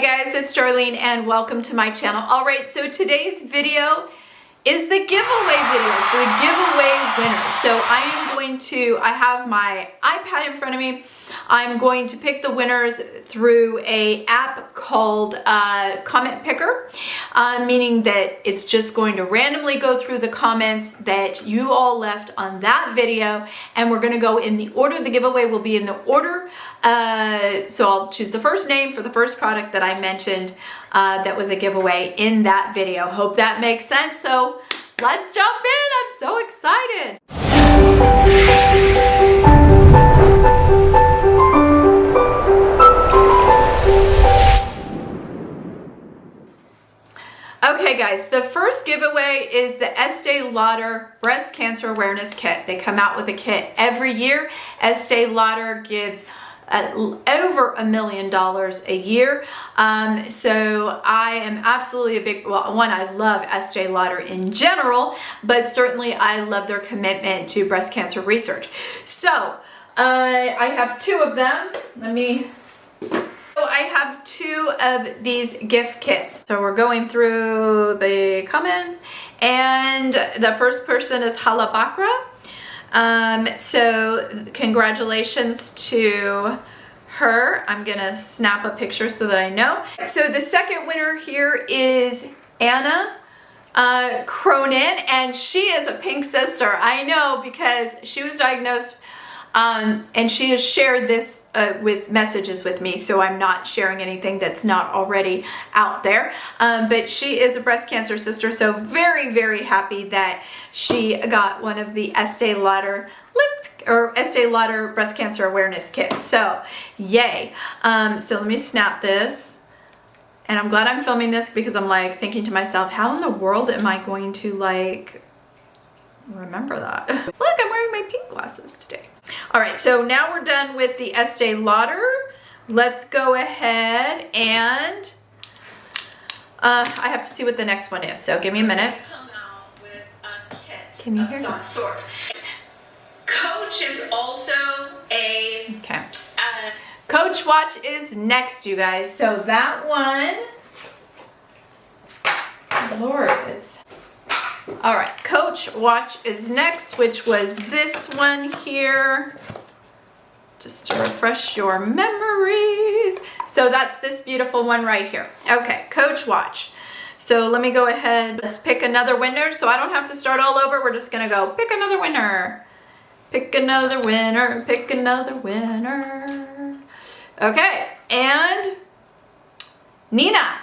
Hey guys, it's Darlene and welcome to my channel. All right, so today's video is the giveaway video, so the giveaway winner. So I have my iPad in front of me. I'm going to pick the winners through a app called Comment Picker, meaning that it's just going to randomly go through the comments that you all left on that video, and we're going to go in the order. The giveaway will be in the order. So I'll choose the first name for the first product that I mentioned that was a giveaway in that video. Hope that makes sense. So let's jump in. I'm so excited. Okay guys, the first giveaway is the Estee Lauder Breast Cancer Awareness Kit. They come out with a kit every year. Estee Lauder gives over $1 million a year. So I am absolutely a big, well, one, I love Estee Lauder in general, but certainly I love their commitment to breast cancer research. So I have two of them. I have two of these gift kits. So we're going through the comments, and the first person is Hala Bakri. So congratulations to her. I'm gonna snap a picture so that I know. So the second winner here is Anna Cronin, and she is a pink sister. I know, because she was diagnosed and she has shared this with messages with me, so I'm not sharing anything that's not already out there. But she is a breast cancer sister, so very, very happy that she got one of the Estee Lauder Estee Lauder Breast Cancer Awareness Kits. So yay. So let me snap this. And I'm glad I'm filming this, because I'm like thinking to myself, how in the world am I going to like remember that? Look, I'm wearing my pink glasses today. All right, so now we're done with the Estee Lauder. Let's go ahead and I have to see what the next one is, so give me a minute. Come out with a kit Can you of hear some me? sort. Coach is also a okay. Coach Watch is next, you guys. So that one, Lord, it's all right. Coach Watch is next, which was this one here. Just to refresh your memories. So that's this beautiful one right here. Okay, Coach Watch. So let me go ahead. Let's pick another winner, so I don't have to start all over. We're just gonna go pick another winner. Pick another winner. Pick another winner. Okay, and Nina.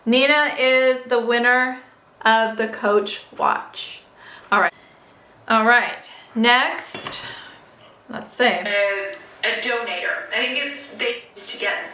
Nina is the winner of the Coach Watch. All right. All right. Next, let's see. a donator. I think it's they together.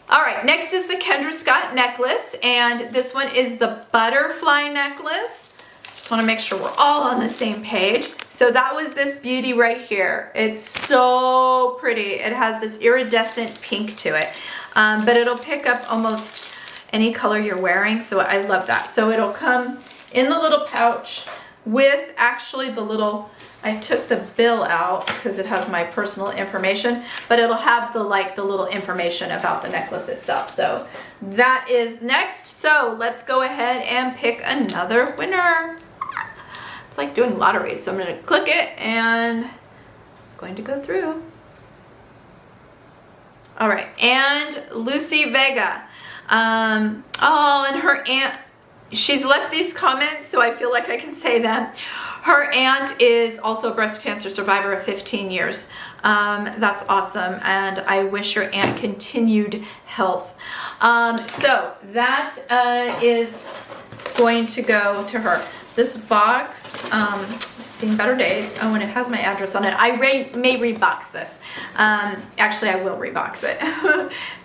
All right. Next is the Kendra Scott necklace, and this one is the butterfly necklace. Just want to make sure we're all on the same page. So that was this beauty right here. It's so pretty. It has this iridescent pink to it, but it'll pick up almost any color you're wearing, so I love that. So it'll come in the little pouch with actually the little, I took the bill out because it has my personal information, but it'll have the little information about the necklace itself. So that is next. So let's go ahead and pick another winner. It's like doing lotteries, so I'm gonna click it and it's going to go through. All right, and Lucy Vega. Oh, and her aunt, she's left these comments, so I feel like I can say them. Her aunt is also a breast cancer survivor of 15 years. That's awesome, and I wish your aunt continued health. So that is going to go to her. This box, it's seen better days. Oh, and it has my address on it. I may rebox this. Actually, I will rebox it.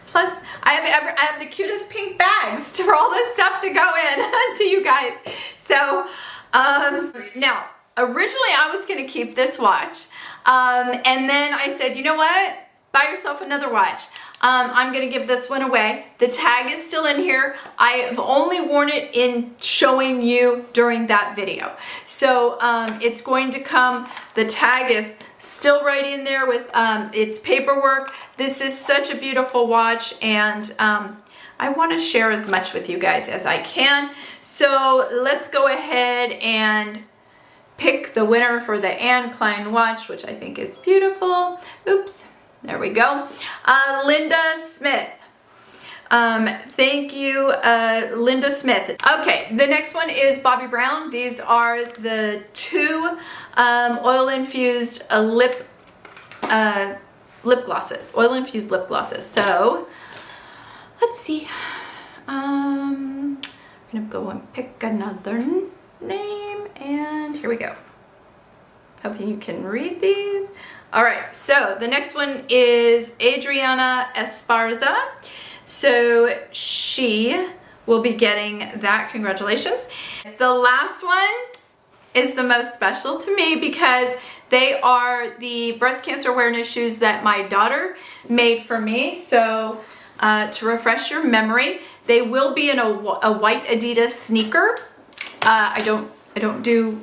Plus, I have the cutest pink bags for all this stuff to go in to you guys. So, now, originally I was going to keep this watch. And then I said, you know what? Buy yourself another watch. I'm going to give this one away. The tag is still in here. I have only worn it in showing you during that video. So it's going to come, the tag is still right in there with its paperwork. This is such a beautiful watch, and I want to share as much with you guys as I can. So let's go ahead and pick the winner for the Klein watch, which I think is beautiful. Oops, there we go. Linda Smith. Thank you, Linda Smith. Okay, the next one is Bobbi Brown. These are the two oil-infused lip glosses, oil-infused lip glosses. So let's see. I'm gonna go and pick another name, and here we go. Hoping you can read these. All right, so the next one is Adrianna Esparza. So she will be getting that. Congratulations. The last one is the most special to me because they are the breast cancer awareness shoes that my daughter made for me. So to refresh your memory, they will be in a white Adidas sneaker. I don't do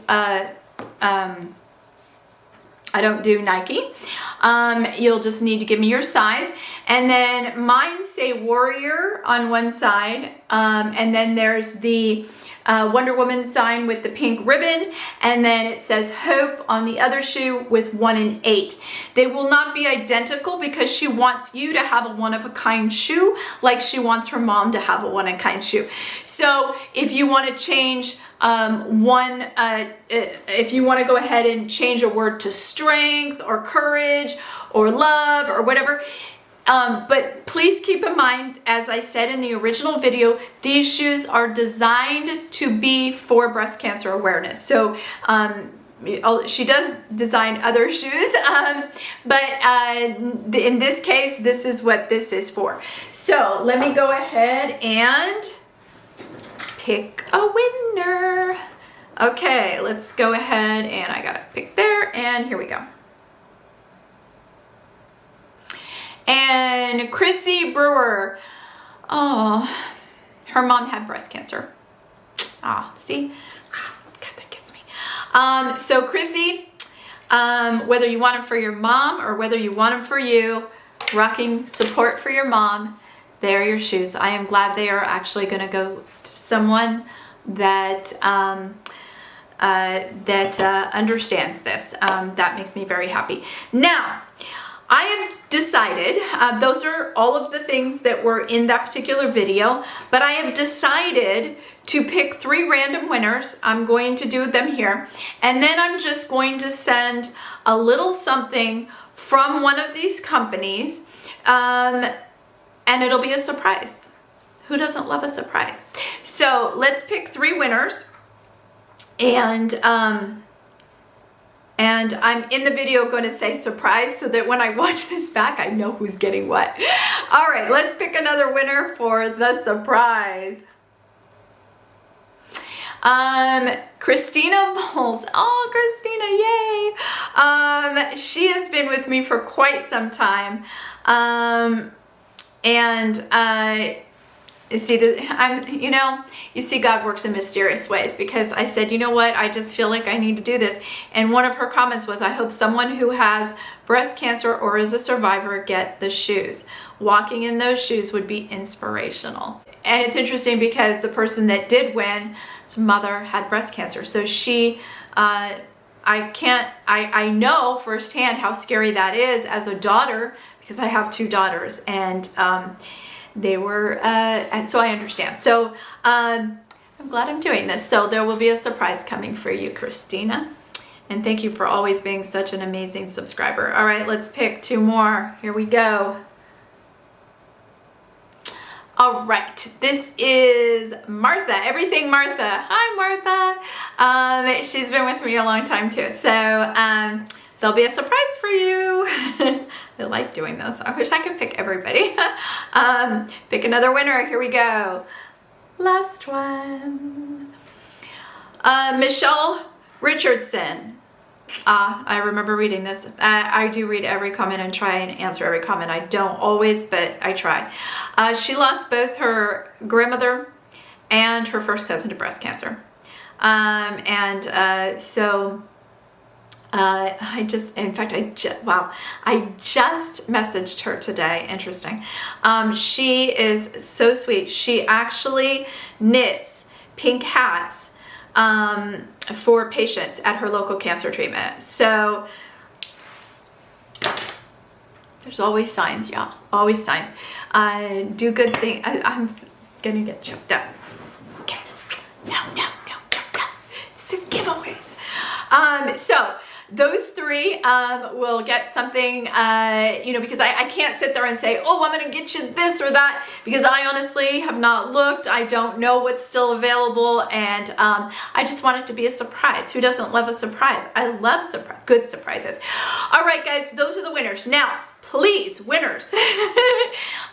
Nike. You'll just need to give me your size. And then mine say Warrior on one side. And then there's the Wonder Woman sign with the pink ribbon. And then it says Hope on the other shoe with 1 and 8. They will not be identical because she wants you to have a one-of-a-kind shoe like she wants her mom to have a one-of-a-kind shoe. So if you want to change if you want to go ahead and change a word to strength or courage or love or whatever, but please keep in mind, as I said in the original video, these shoes are designed to be for breast cancer awareness. So she does design other shoes, but in this case, this is what this is for. So let me go ahead and pick a winner. Okay, let's go ahead, and I gotta pick there, and here we go. And Chrissie Brewer. Oh, her mom had breast cancer. Ah, see? God, that gets me. So Chrissie, whether you want them for your mom or whether you want them for you, rocking support for your mom, they're your shoes. I am glad they are actually going to go to someone that understands this. That makes me very happy. Now, I have decided, those are all of the things that were in that particular video, but I have decided to pick 3 random winners. I'm going to do them here, and then I'm just going to send a little something from one of these companies, and it'll be a surprise. Who doesn't love a surprise? So let's pick 3 winners, and I'm in the video going to say surprise so that when I watch this back, I know who's getting what. All right, let's pick another winner for the surprise. Christina Balls. Oh, Christina, yay. She has been with me for quite some time. You see God works in mysterious ways, because I said, you know what, I just feel like I need to do this. And one of her comments was, I hope someone who has breast cancer or is a survivor get the shoes. Walking in those shoes would be inspirational. And it's interesting because the person that did win, his mother had breast cancer. So she, I know firsthand how scary that is as a daughter, because I have 2 daughters, and they were, so I understand. So I'm glad I'm doing this. So there will be a surprise coming for you, Christina. And thank you for always being such an amazing subscriber. All right, let's pick 2 more. Here we go. All right, this is Martha, Everything Martha. Hi, Martha. She's been with me a long time too. So there'll be a surprise for you. I like doing those. I wish I could pick everybody. Pick another winner. Here we go. Last one. Michelle Richardson. I remember reading this. I do read every comment and try and answer every comment. I don't always, but I try. She lost both her grandmother and her first cousin to breast cancer. So wow, I just messaged her today. Interesting. She is so sweet. She actually knits pink hats for patients at her local cancer treatment. So there's always signs, y'all. Always signs. Do good things. I'm gonna get choked up. Okay. No. This is giveaways. So those three will get something, because I can't sit there and say, oh, I'm going to get you this or that, because I honestly have not looked. I don't know what's still available, and I just want it to be a surprise. Who doesn't love a surprise? I love good surprises. All right, guys, those are the winners. Now, please, winners,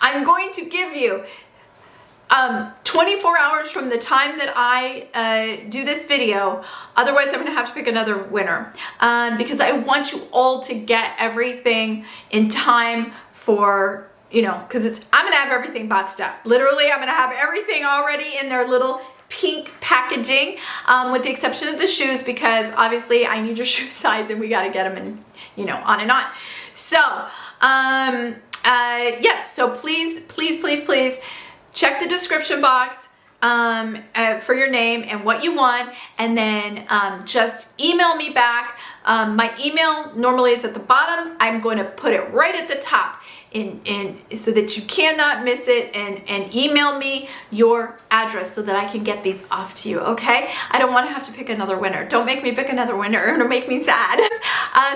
I'm going to give you 24 hours from the time that I do this video. Otherwise, I'm going to have to pick another winner because I want you all to get everything in time for, because I'm going to have everything boxed up. Literally, I'm going to have everything already in their little pink packaging, with the exception of the shoes, because obviously I need your shoe size and we got to get them in, on and on. So, yes, so please check the description box for your name and what you want, and then just email me back. My email normally is at the bottom. I'm going to put it right at the top so that you cannot miss it, and email me your address so that I can get these off to you, okay? I don't want to have to pick another winner. Don't make me pick another winner. It'll make me sad.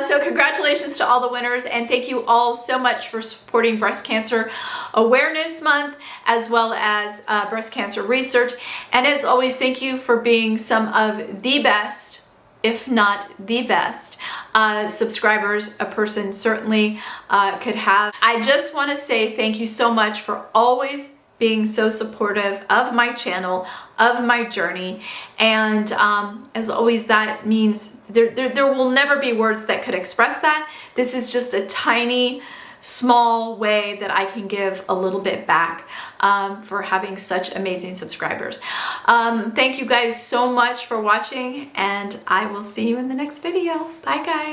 So congratulations to all the winners, and thank you all so much for supporting Breast Cancer Awareness Month, as well as breast cancer research. And as always, thank you for being some of the best, if not the best, subscribers a person certainly could have. I just want to say thank you so much for always being so supportive of my channel, of my journey, and as always, that means there will never be words that could express that. This is just a tiny, small way that I can give a little bit back for having such amazing subscribers. Thank you guys so much for watching, and I will see you in the next video. Bye, guys.